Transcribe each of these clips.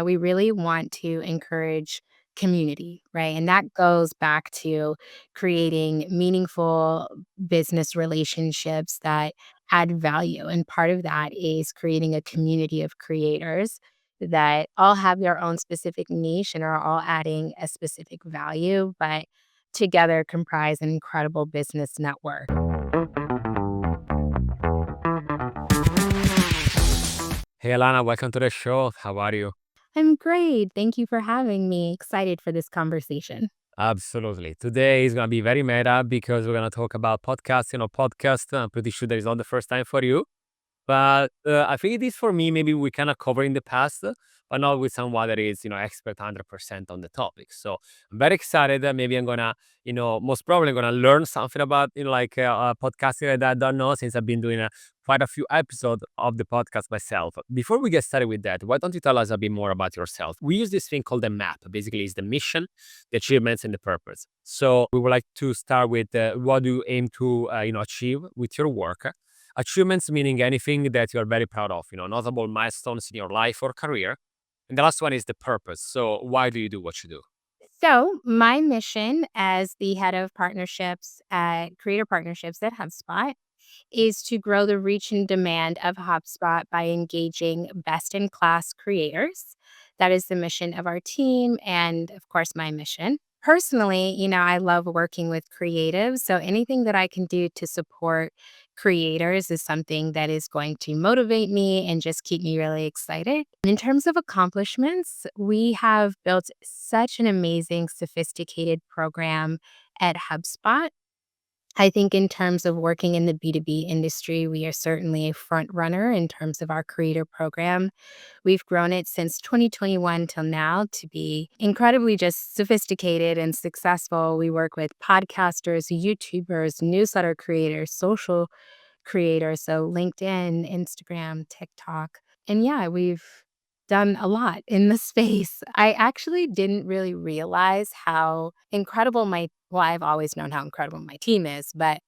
we really want to encourage community, right? And that goes back to creating meaningful business relationships that add value. And part of that is creating a community of creators that all have their own specific niche and are all adding a specific value, but together comprise an incredible business network. Hey Alana, welcome to the show. How are you? I'm great. Thank you for having me. Excited for this conversation. Absolutely. Today is going to be very meta because we're going to talk about podcasts. Podcast, I'm pretty sure that is not the first time for you. But I think it is for me. Maybe we kind of cover in the past, but not with someone that is, expert 100% on the topic. So I'm very excited that maybe I'm gonna, most probably gonna learn something about, podcasting that I don't know since I've been doing quite a few episodes of the podcast myself. Before we get started with that, why don't you tell us a bit more about yourself? We use this thing called the map. Basically, it's the mission, the achievements, and the purpose. So we would like to start with what do you aim to, achieve with your work. Achievements meaning anything that you're very proud of, notable milestones in your life or career. And the last one is the purpose. So why do you do what you do? So, my mission as the head of partnerships at creator partnerships at HubSpot is to grow the reach and demand of HubSpot by engaging best in class creators. That is the mission of our team and, of course, my mission. Personally, I love working with creatives. So anything that I can do to support creators is something that is going to motivate me and just keep me really excited. In terms of accomplishments, we have built such an amazing, sophisticated program at HubSpot. I think in terms of working in the B2B industry, we are certainly a front runner in terms of our creator program. We've grown it since 2021 till now to be incredibly just sophisticated and successful. We work with podcasters, YouTubers, newsletter creators, social creators, so LinkedIn, Instagram, TikTok. And yeah, we've done a lot in the space. I actually didn't really realize how incredible I've always known how incredible my team is, but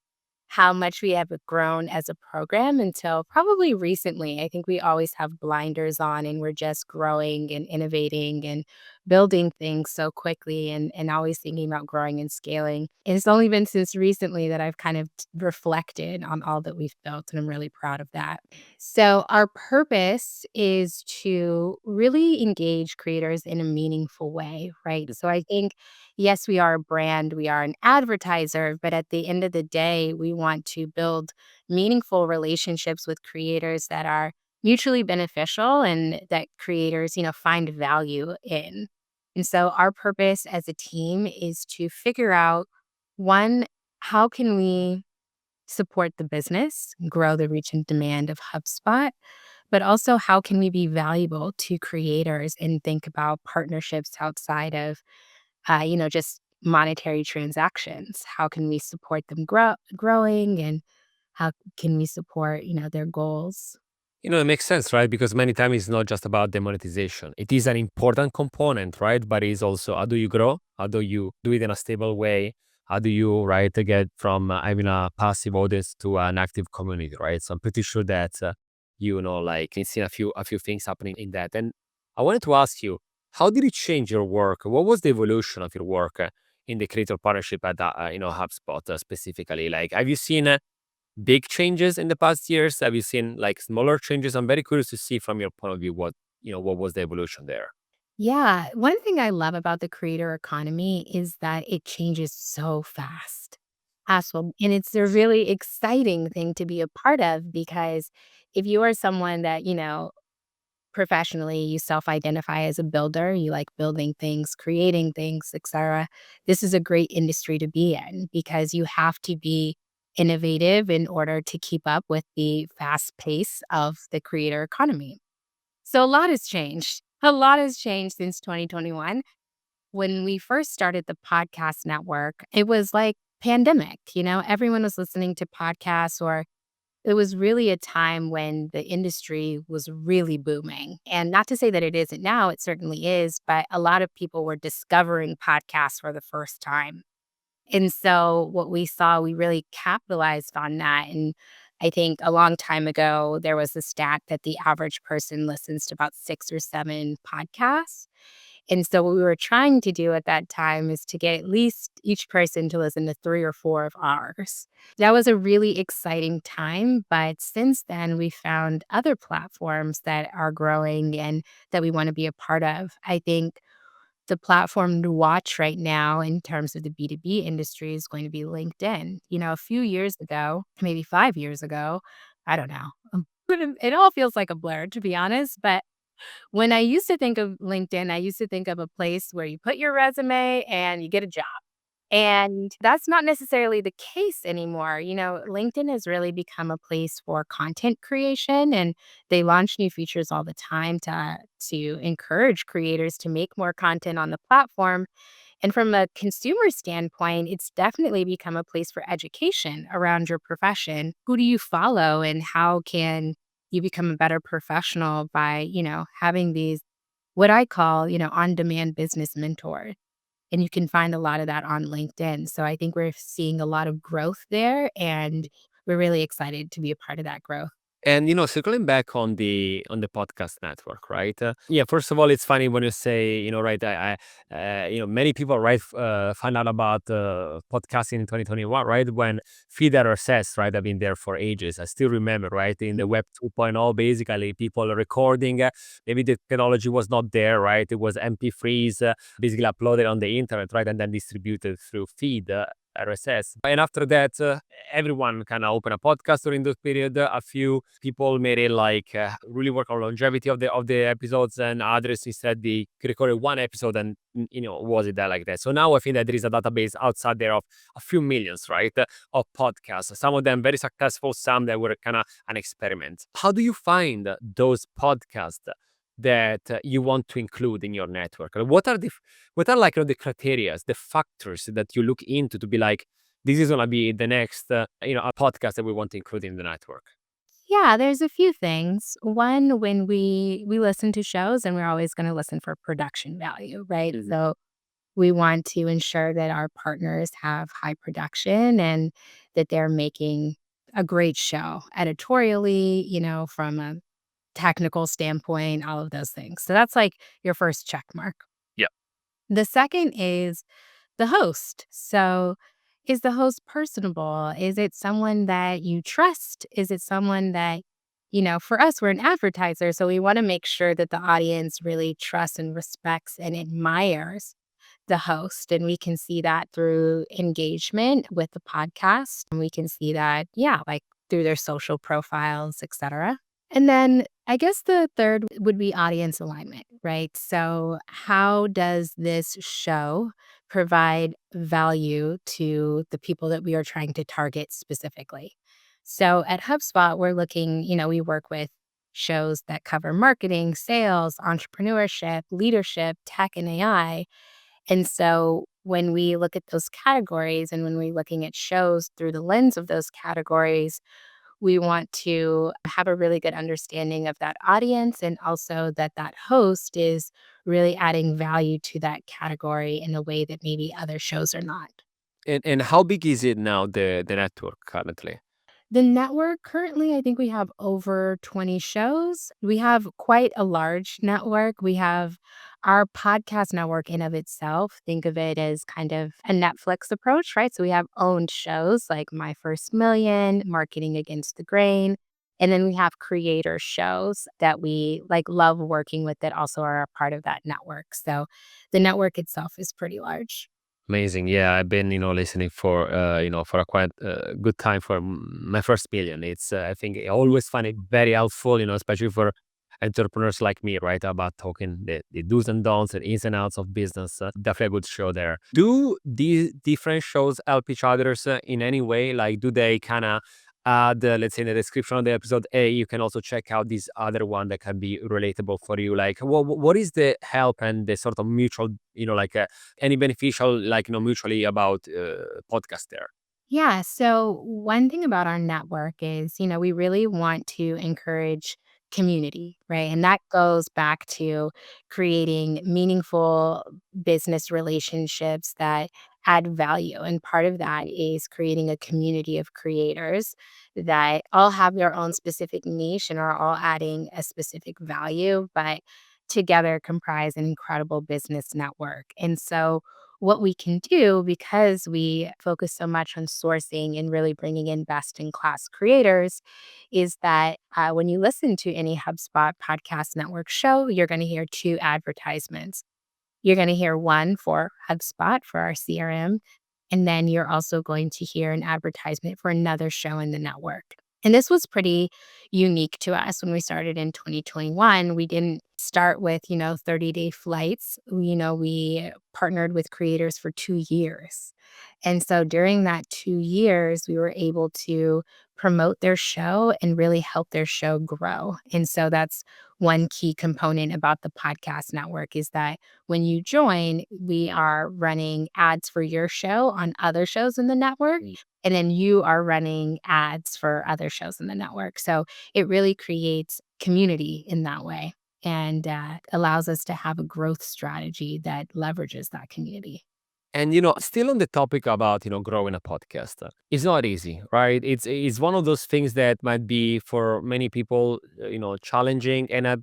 how much we have grown as a program until probably recently. I think we always have blinders on and we're just growing and innovating and building things so quickly and always thinking about growing and scaling. And it's only been since recently that I've kind of reflected on all that we've built, and I'm really proud of that. So, our purpose is to really engage creators in a meaningful way, right? So, I think yes, we are a brand, we are an advertiser, but at the end of the day, we want to build meaningful relationships with creators that are mutually beneficial and that creators, find value in. And so our purpose as a team is to figure out one, how can we support the business, grow the reach and demand of HubSpot, but also how can we be valuable to creators and think about partnerships outside of just monetary transactions. How can we support them growing and how can we support, their goals? It makes sense, right? Because many times it's not just about the monetization. It is an important component, right? But it's also how do you grow? How do you do it in a stable way? How do you, right, get from having a passive audience to an active community, right? So I'm pretty sure that you've seen a few things happening in that. And I wanted to ask you, how did it change your work? What was the evolution of your work in the creator partnership at HubSpot specifically? Like, have you seen big changes in the past years? Have you seen like smaller changes? I'm very curious to see from your point of view what was the evolution there. Yeah. One thing I love about the creator economy is that it changes so fast. Well, and it's a really exciting thing to be a part of because if you are someone that, professionally you self-identify as a builder, you like building things, creating things, etc. This is a great industry to be in because you have to be innovative in order to keep up with the fast pace of the creator economy. So a lot has changed. A lot has changed since 2021. When we first started the podcast network, it was like pandemic, everyone was listening to podcasts, or it was really a time when the industry was really booming. And not to say that it isn't now, it certainly is, but a lot of people were discovering podcasts for the first time. And so what we saw, we really capitalized on that. And I think a long time ago, there was a stat that the average person listens to about 6 or 7 podcasts. And so what we were trying to do at that time is to get at least each person to listen to 3 or 4 of ours. That was a really exciting time, but since then, we found other platforms that are growing and that we wanna be a part of. I think the platform to watch right now in terms of the B2B industry is going to be LinkedIn. A few years ago, maybe 5 years ago, I don't know, but it all feels like a blur, to be honest, but when I used to think of LinkedIn, I used to think of a place where you put your resume and you get a job. And that's not necessarily the case anymore. LinkedIn has really become a place for content creation, and they launch new features all the time to encourage creators to make more content on the platform. And from a consumer standpoint, it's definitely become a place for education around your profession. Who do you follow and how can you become a better professional by, having these what I call, on-demand business mentors. And you can find a lot of that on LinkedIn. So I think we're seeing a lot of growth there, and we're really excited to be a part of that growth. And circling back on the podcast network, right? Yeah, first of all, it's funny when you say, right? Many people, right, find out about podcasting in 2021, right? When feed RSS, right, have been there for ages. I still remember, right, in the Web 2.0, basically people recording. Maybe the technology was not there, right? It was MP3s, basically uploaded on the internet, right, and then distributed through feed. RSS. And after that, everyone kind of opened a podcast during this period. A few people made it like really work on longevity of the episodes, and others instead they recorded one episode and was it that like that. So now I think that there is a database outside there of a few millions, right, of podcasts. Some of them very successful, some that were kind of an experiment. How do you find those podcasts that you want to include in your network? What are like the criteria, the factors that you look into to be like, this is gonna be the next a podcast that we want to include in the network? Yeah, there's a few things. One, when we listen to shows, and we're always gonna listen for production value, right? Mhm. So we want to ensure that our partners have high production and that they're making a great show editorially, from a technical standpoint, all of those things. So that's like your first check mark. Yeah. The second is the host. So, is the host personable? Is it someone that you trust? Is it someone that, for us, we're an advertiser. So, we want to make sure that the audience really trusts and respects and admires the host. And we can see that through engagement with the podcast. And we can see that, yeah, like through their social profiles, etc. And then I guess the third would be audience alignment, right? So, how does this show provide value to the people that we are trying to target specifically? So, at HubSpot, we're looking, we work with shows that cover marketing, sales, entrepreneurship, leadership, tech, and AI. And so, when we look at those categories and when we're looking at shows through the lens of those categories, we want to have a really good understanding of that audience and also that that host is really adding value to that category in a way that maybe other shows are not. And how big is it now, the network currently? The network currently, I think we have over 20 shows. We have quite a large network. We have our podcast network in of itself. Think of it as kind of a Netflix approach, right? So we have owned shows like My First Million, Marketing Against the Grain. And then we have creator shows that we like love working with that also are a part of that network. So the network itself is pretty large. Amazing. Yeah, I've been, listening for, for a quite good time for my first million. It's, I think I always find it very helpful, especially for entrepreneurs like me, right? About talking the do's and don'ts and ins and outs of business. Definitely a good show there. Do these different shows help each others in any way? Like, do they kind of add, let's say in the description of the episode, hey, you can also check out this other one that can be relatable for you. Like, what is the help and the sort of mutual, like any beneficial, like, mutually about podcast there? Yeah. So, one thing about our network is, we really want to encourage community, right? And that goes back to creating meaningful business relationships that add value. And part of that is creating a community of creators that all have their own specific niche and are all adding a specific value, but together comprise an incredible business network. And so, what we can do because we focus so much on sourcing and really bringing in best in class creators is that when you listen to any HubSpot podcast network show, you're going to hear two advertisements. You're going to hear one for HubSpot for our CRM, and then you're also going to hear an advertisement for another show in the network. And this was pretty unique to us when we started in 2021. We didn't start with, 30-day flights. We partnered with creators for 2 years. And so during that 2 years, we were able to promote their show and really help their show grow. And so that's one key component about the podcast network is that when you join, we are running ads for your show on other shows in the network. And then you are running ads for other shows in the network. So it really creates community in that way and allows us to have a growth strategy that leverages that community. And still on the topic about growing a podcast, it's not easy, right? It's one of those things that might be for many people, challenging. And I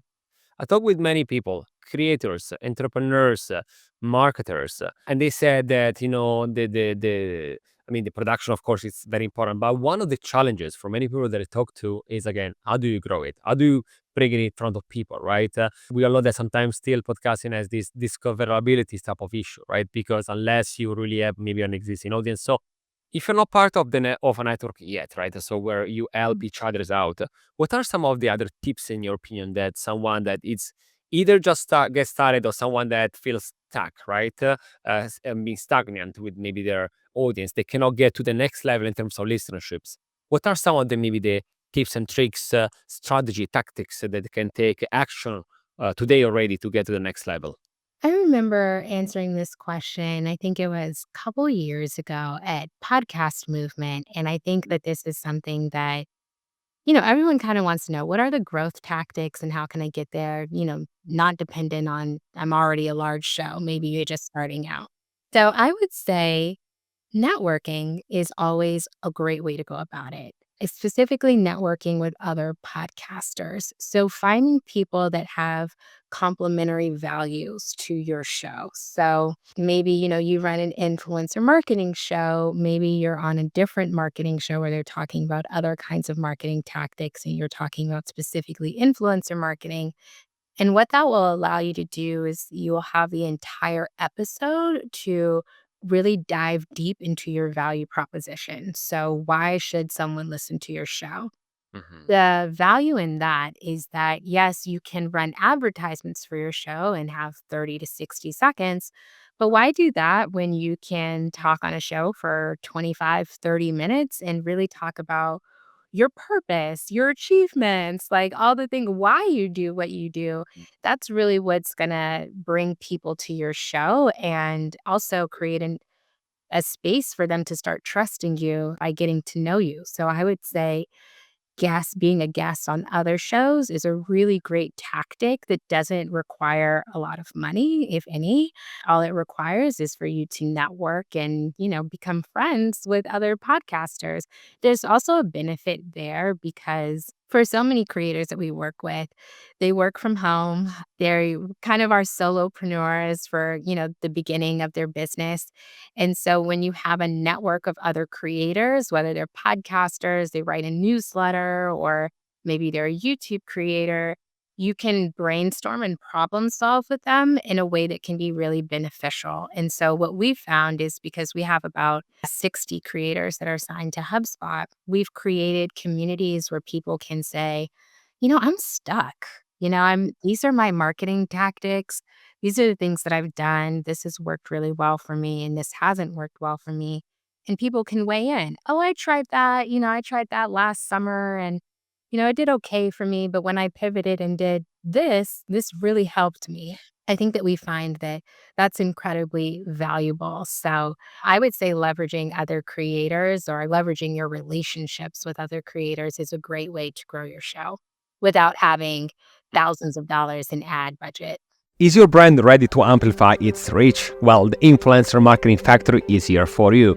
talk with many people, creators, entrepreneurs, marketers, and they said that I mean the production, of course, is very important. But one of the challenges for many people that I talk to is again, how do you grow it? How do you bring it in front of people, right? We all know that sometimes still podcasting has this discoverability type of issue, right? Because unless you really have maybe an existing audience, so if you're not part of of a network yet, right? So where you help each others out, what are some of the other tips in your opinion that someone that is either just get started or someone that feels stuck, right? And being stagnant with maybe their audience, they cannot get to the next level in terms of listenerships. What are some of the maybe the tips and tricks, strategy, tactics that they can take action today already to get to the next level? I remember answering this question, I think it was a couple years ago at Podcast Movement. And I think that this is something that, everyone kind of wants to know what are the growth tactics and how can I get there, not dependent on I'm already a large show. Maybe you're just starting out. So I would say networking is always a great way to go about it. It's specifically networking with other podcasters. So finding people that have complementary values to your show. So maybe, you run an influencer marketing show. Maybe you're on a different marketing show where they're talking about other kinds of marketing tactics and you're talking about specifically influencer marketing. And what that will allow you to do is you will have the entire episode to really dive deep into your value proposition. So, why should someone listen to your show? Hmm. The value in that is that, yes, you can run advertisements for your show and have 30 to 60 seconds, but why do that when you can talk on a show for 25, 30 minutes and really talk about your purpose, your achievements, like all the things, why you do what you do? That's really what's going to bring people to your show and also create a space for them to start trusting you by getting to know you. So I would say, being a guest on other shows is a really great tactic that doesn't require a lot of money, if any. All it requires is for you to network and, become friends with other podcasters. There's also a benefit there because for so many creators that we work with, they work from home. They're kind of our solopreneurs for, the beginning of their business. And so when you have a network of other creators, whether they're podcasters, they write a newsletter, or maybe they're a YouTube creator, you can brainstorm and problem solve with them in a way that can be really beneficial. And so what we've found is because we have about 60 creators that are signed to HubSpot, we've created communities where people can say, I'm stuck. These are my marketing tactics. These are the things that I've done. This has worked really well for me, and this hasn't worked well for me. And people can weigh in. Oh, I tried that. I tried that last summer and, it did okay for me. But when I pivoted and did this really helped me. I think that we find that that's incredibly valuable. So I would say leveraging other creators or leveraging your relationships with other creators is a great way to grow your show without having thousands of dollars in ad budget. Is your brand ready to amplify its reach? Well, the Influencer Marketing Factory is here for you.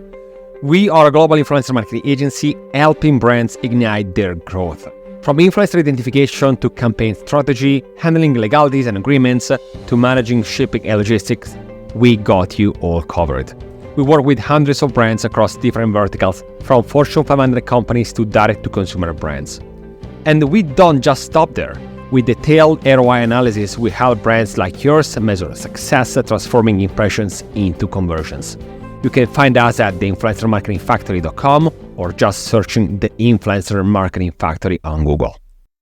We are a global influencer marketing agency helping brands ignite their growth. From influencer identification to campaign strategy, handling legalities and agreements, to managing shipping and logistics, we got you all covered. We work with hundreds of brands across different verticals, from Fortune 500 companies to direct-to-consumer brands. And we don't just stop there. With detailed ROI analysis, we help brands like yours measure success, transforming impressions into conversions. You can find us at theinfluencermarketingfactory.com or just searching the Influencer Marketing Factory on Google.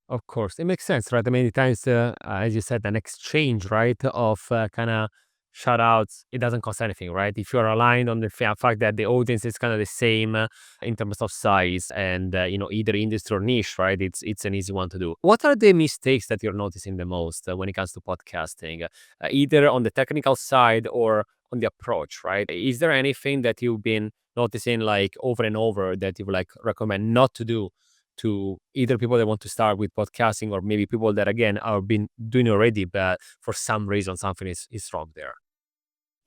Of course, it makes sense, right? Many times, as you said, an exchange, right, of kind of shout outs, it doesn't cost anything, right? If you're aligned on the fact that the audience is kind of the same in terms of size and, either industry or niche, right? It's an easy one to do. What are the mistakes that you're noticing the most when it comes to podcasting, either on the technical side or on the approach, right? Is there anything that you've been noticing like over and over that you would like recommend not to do to either people that want to start with podcasting or maybe people that again are been doing already, but for some reason something is wrong there?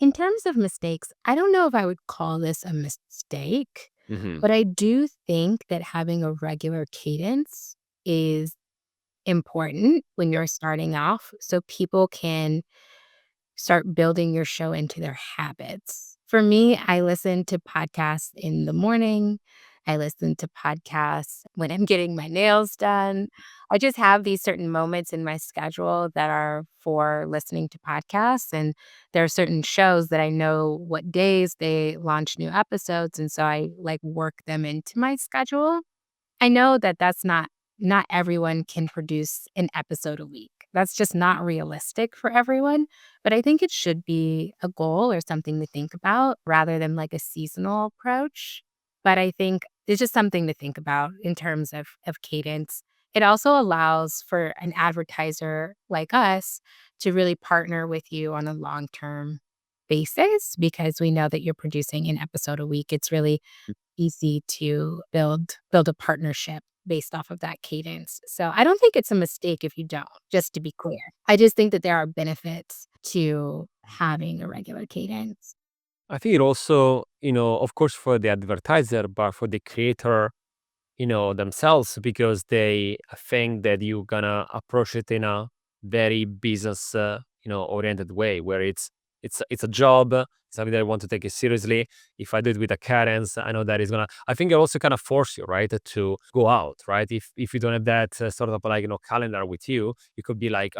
In terms of mistakes, I don't know if I would call this a mistake, Hmm. but I do think that having a regular cadence is important when you're starting off so people can start building your show into their habits. For me, I listen to podcasts in the morning. I listen to podcasts when I'm getting my nails done. I just have these certain moments in my schedule that are for listening to podcasts. And there are certain shows that I know what days they launch new episodes. And so I like work them into my schedule. I know that that's not everyone can produce an episode a week. That's just not realistic for everyone, but I think it should be a goal or something to think about rather than like a seasonal approach. But I think it's just something to think about in terms of cadence. It also allows for an advertiser like us to really partner with you on a long-term basis because we know that you're producing an episode a week. It's really easy to build a partnership based off of that cadence. So I don't think it's a mistake if you don't, just to be clear. I just think that there are benefits to having a regular cadence. I think it also, of course, for the advertiser, but for the creator, themselves, because they think that you're gonna approach it in a very business, oriented way, where it's a job, something that I want to take it seriously. If I do it with a cadence, I know that is gonna. I think it also kind of force you, right, to go out, right? If you don't have that sort of like calendar with you, you could be like,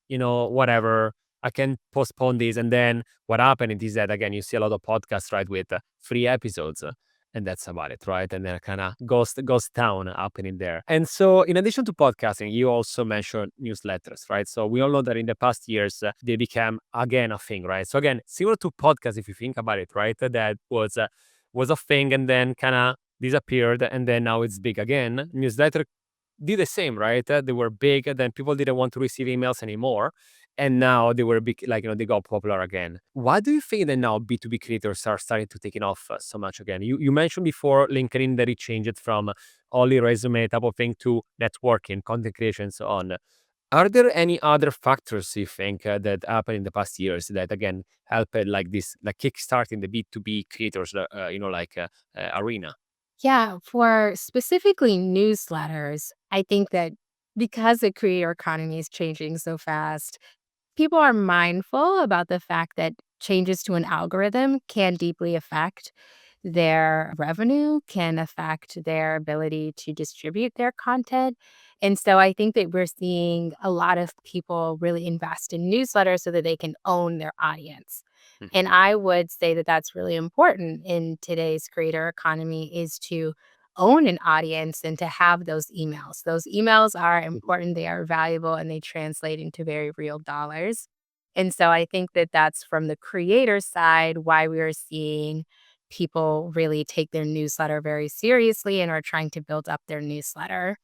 whatever. I can postpone this, and then what happened is that again, you see a lot of podcasts, right, with 3 episodes. And that's about it, right? And then kind of ghost town happening there. And so, in addition to podcasting, you also mentioned newsletters, right? So we all know that in the past years they became again a thing, right? So again, similar to podcast, if you think about it, right? That was a thing and then kind of disappeared, and then now it's big again. Newsletter did the same, right? They were big, and then people didn't want to receive emails anymore. And now they were big, like, they got popular again. Why do you think that now B2B creators are starting to take it off so much again? You mentioned before LinkedIn that it changed from only resume type of thing to networking, content creation, and so on. Are there any other factors you think that happened in the past years that again helped like this, like kickstarting the B2B creators, arena? Yeah, for specifically newsletters, I think that because the creator economy is changing so fast, people are mindful about the fact that changes to an algorithm can deeply affect their revenue, can affect their ability to distribute their content. And so I think that we're seeing a lot of people really invest in newsletters so that they can own their audience. And I would say that that's really important in today's creator economy is to own an audience and to have those emails. Those emails are important, they are valuable, and they translate into very real dollars. And so I think that that's from the creator side why we are seeing people really take their newsletter very seriously and are trying to build up their newsletter.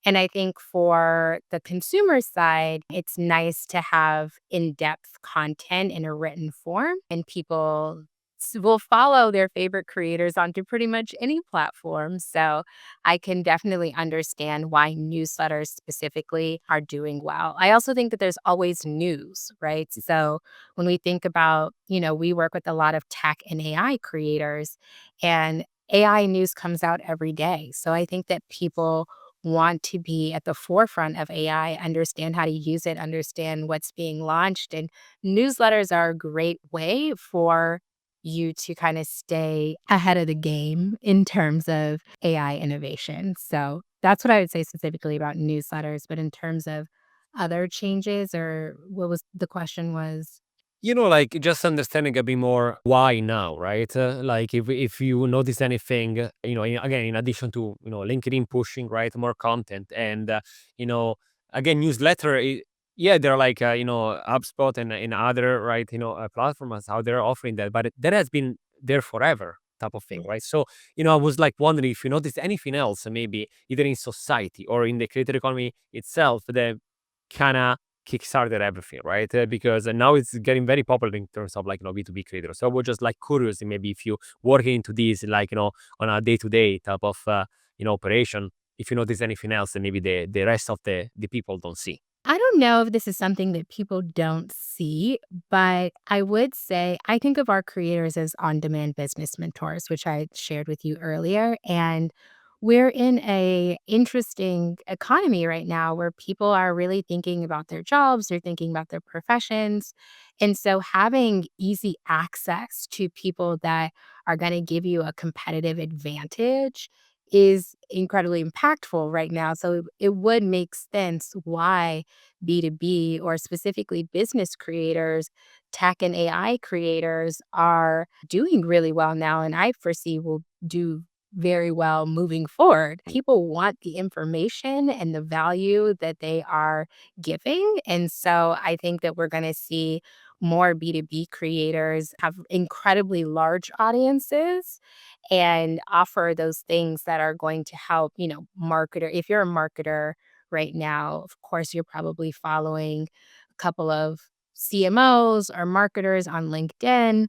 And I think for the consumer side, it's nice to have in depth content in a written form and people will follow their favorite creators onto pretty much any platform. So I can definitely understand why newsletters specifically are doing well. I also think that there's always news, right? So when we think about, we work with a lot of tech and AI creators, and AI news comes out every day. So I think that people want to be at the forefront of AI, understand how to use it, understand what's being launched. And newsletters are a great way for you to kind of stay ahead of the game in terms of AI innovation. So that's what I would say specifically about newsletters. But in terms of other changes, or what was the question was? Like just understanding a bit more why now, right? Like if you notice anything, again, in addition to LinkedIn pushing right more content, and you know again newsletter, yeah, they're like HubSpot and other right platforms how they're offering that, but that has been there forever type of thing, right? So I was like wondering if you noticed anything else, maybe either in society or in the creator economy itself that kind of kickstarted everything, right? Because now it's getting very popular in terms of like B2B creators. So I was just like curious, maybe if you working into this like on a day to day type of operation, if you notice anything else that maybe the rest of the people don't see. I don't know if this is something that people don't see, but I would say I think of our creators as on-demand business mentors, which I shared with you earlier. And we're in a interesting economy right now where people are really thinking about their jobs, they're thinking about their professions. And so having easy access to people that are going to give you a competitive advantage is incredibly impactful right now. So it would make sense why B2B, or specifically business creators, tech and AI creators are doing really well now, and I foresee will do very well moving forward. People want the information and the value that they are giving. And so I think that we're going to see more B2B creators have incredibly large audiences and offer those things that are going to help, marketer. If you're a marketer right now, of course, you're probably following a couple of CMOs or marketers on LinkedIn.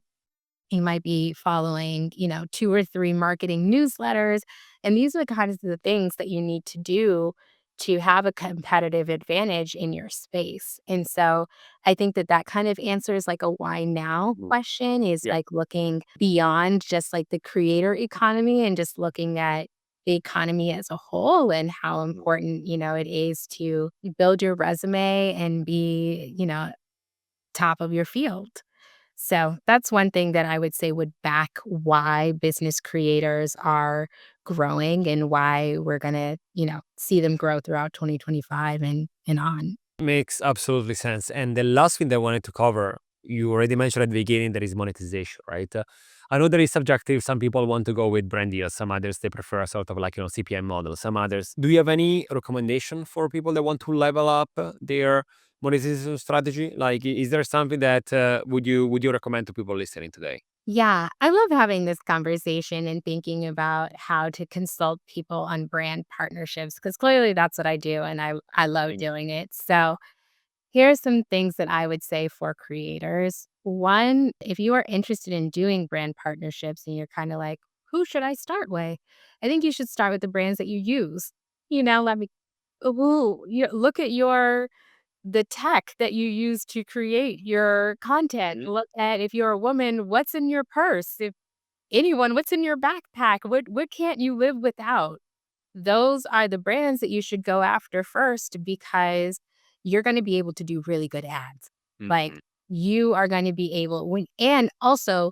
You might be following, 2 or 3 marketing newsletters, and these are the kinds of the things that you need to do to have a competitive advantage in your space. And so, I think that that kind of answers, like, a why now Mhm. question, is, Yeah. like, looking beyond just, like, the creator economy and just looking at the economy as a whole and how Mhm. important, it is to build your resume and be, top of your field. So that's one thing that I would say would back why business creators are growing and why we're gonna, see them grow throughout 2025 and on. Makes absolutely sense. And the last thing that I wanted to cover, you already mentioned at the beginning, that is monetization, right? I know that is subjective. Some people want to go with brand deals. Some others, they prefer a sort of like, CPM model. Some others. Do you have any recommendation for people that want to level up their monetization strategy? Like, is there something that would you recommend to people listening today? Yeah, I love having this conversation and thinking about how to consult people on brand partnerships because clearly that's what I do and I love doing it. So here are some things that I would say for creators. One, if you are interested in doing brand partnerships and you're kind of like, who should I start with? I think you should start with the brands that you use. Let me look at the tech that you use to create your content. Mhm. Look at, if you're a woman, what's in your purse? If anyone, what's in your backpack? What can't you live without? Those are the brands that you should go after first because you're gonna be able to do really good ads. Like, Mhm. you are gonna be able when and also,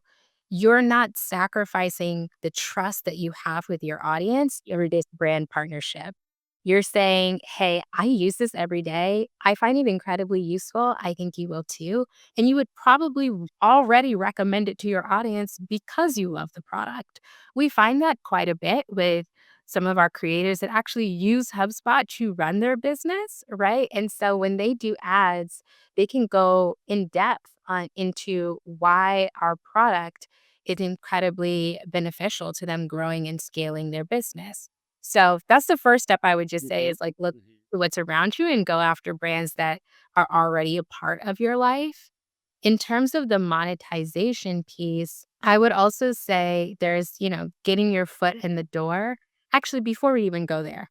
you're not sacrificing the trust that you have with your audience or this brand partnership. You're saying, "Hey, I use this every day. I find it incredibly useful. I think you will too." And you would probably already recommend it to your audience because you love the product. We find that quite a bit with some of our creators that actually use HubSpot to run their business, right? And so when they do ads, they can go in depth into why our product is incredibly beneficial to them growing and scaling their business. So that's the first step I would just say Mhm. is like look Mhm. at what's around you and go after brands that are already a part of your life. In terms of the monetization piece, I would also say there's, getting your foot in the door. Actually, before we even go there,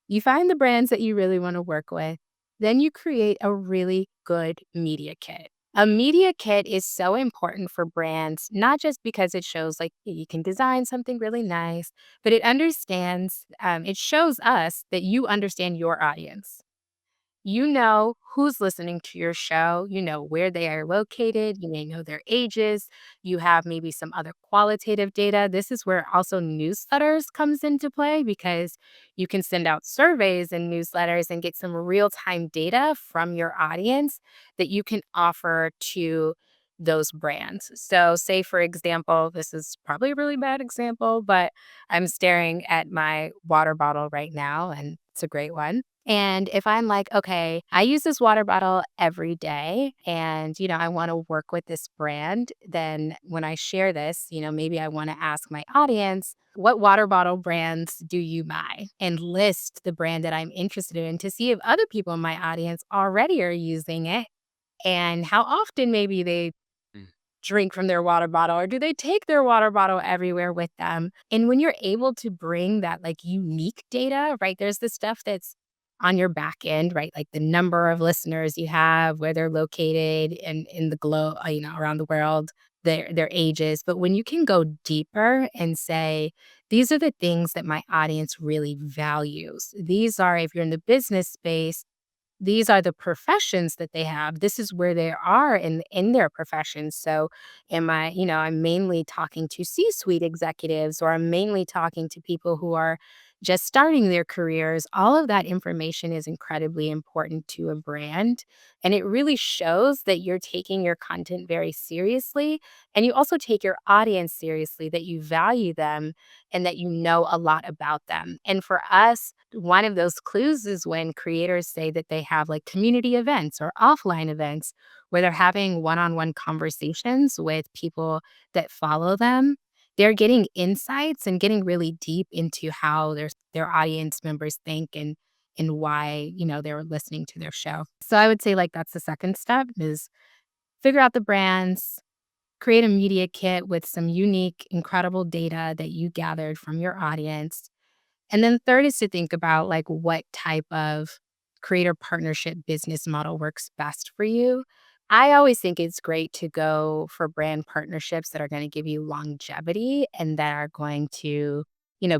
you find the brands that you really want to work with. Then you create a really good media kit. A media kit is so important for brands, not just because it shows like you can design something really nice, but it shows us that you understand your audience. You know who's listening to your show, you know where they are located, you may know their ages, you have maybe some other qualitative data. This is where also newsletters comes into play because you can send out surveys and newsletters and get some real-time data from your audience that you can offer to those brands. So say for example, this is probably a really bad example, but I'm staring at my water bottle right now and it's a great one. And if I'm like, okay, I use this water bottle every day and, I want to work with this brand, then when I share this, maybe I want to ask my audience, what water bottle brands do you buy? And list the brand that I'm interested in to see if other people in my audience already are using it and how often maybe they drink from their water bottle or do they take their water bottle everywhere with them? And when you're able to bring that like unique data, right? There's the stuff that's on your back end, right? Like the number of listeners you have, where they're located and in the globe, around the world, their ages. But when you can go deeper and say, these are the things that my audience really values. These are, if you're in the business space, these are the professions that they have. This is where they are in their professions. So I'm mainly talking to C-suite executives or I'm mainly talking to people who are just starting their careers. All of that information is incredibly important to a brand. And it really shows that you're taking your content very seriously. And you also take your audience seriously, that you value them and that you know a lot about them. And for us, one of those clues is when creators say that they have like community events or offline events where they're having one on one conversations with people that follow them. They're getting insights and getting really deep into how their audience members think and why, they're listening to their show. So I would say like that's the second step is figure out the brands, create a media kit with some unique, incredible data that you gathered from your audience, and then third is to think about like what type of creator partnership business model works best for you. I always think it's great to go for brand partnerships that are going to give you longevity and that are going to,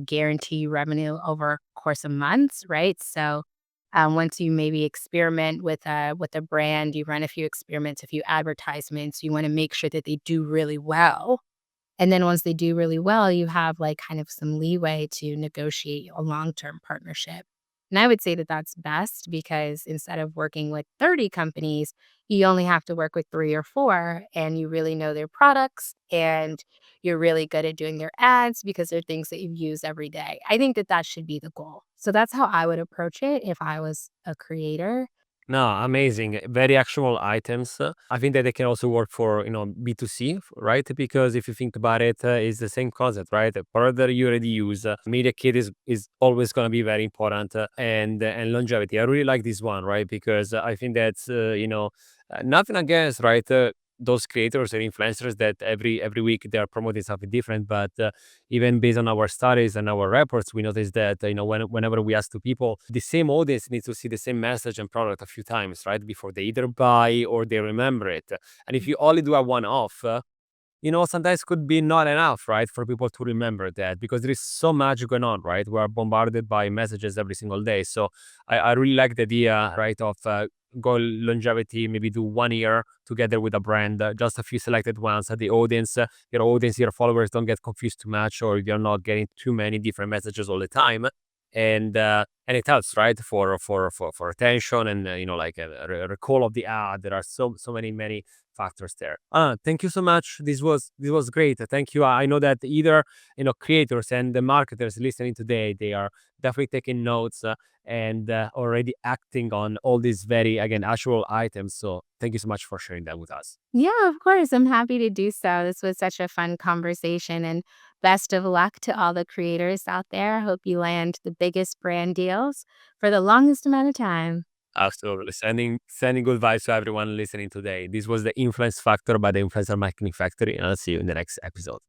guarantee you revenue over a course of months, right? So once you maybe experiment with a brand, you run a few experiments, a few advertisements, you want to make sure that they do really well, and then once they do really well, you have, like, kind of some leeway to negotiate a long-term partnership. And I would say that that's best because instead of working with 30 companies, you only have to work with 3 or 4, and you really know their products, and you're really good at doing their ads because they're things that you use every day. I think that that should be the goal. So that's how I would approach it if I was a creator. No, amazing. Very actionable items. I think that they can also work for, B2C, right? Because if you think about it, it's the same concept, right? The product that you already use, media kit is always going to be very important, and longevity. I really like this one, right? Because I think that's, nothing against, right? Those creators and influencers that every week they are promoting something different, but even based on our studies and our reports, we noticed that whenever we ask to people, the same audience needs to see the same message and product a few times, right, before they either buy or they remember it. And if you only do a one-off, sometimes could be not enough, right, for people to remember that because there is so much going on, right? We are bombarded by messages every single day. So I really like the idea, right, of goal longevity, maybe do 1 year together with a brand, just a few selected ones. Your audience, your followers don't get confused too much, or you're not getting too many different messages all the time. And it helps, right, for attention and like a recall of the ad. There are so many factors there. Thank you so much. This was great. Thank you. I know that either creators and the marketers listening today, they are definitely taking notes and already acting on all these very again actual items. So thank you so much for sharing that with us. Yeah, of course. I'm happy to do so. This was such a fun conversation and best of luck to all the creators out there. Hope you land the biggest brand deals for the longest amount of time. Absolutely. Sending good vibes to everyone listening today. This was the Influence Factor by the Influencer Marketing Factory, and I'll see you in the next episode.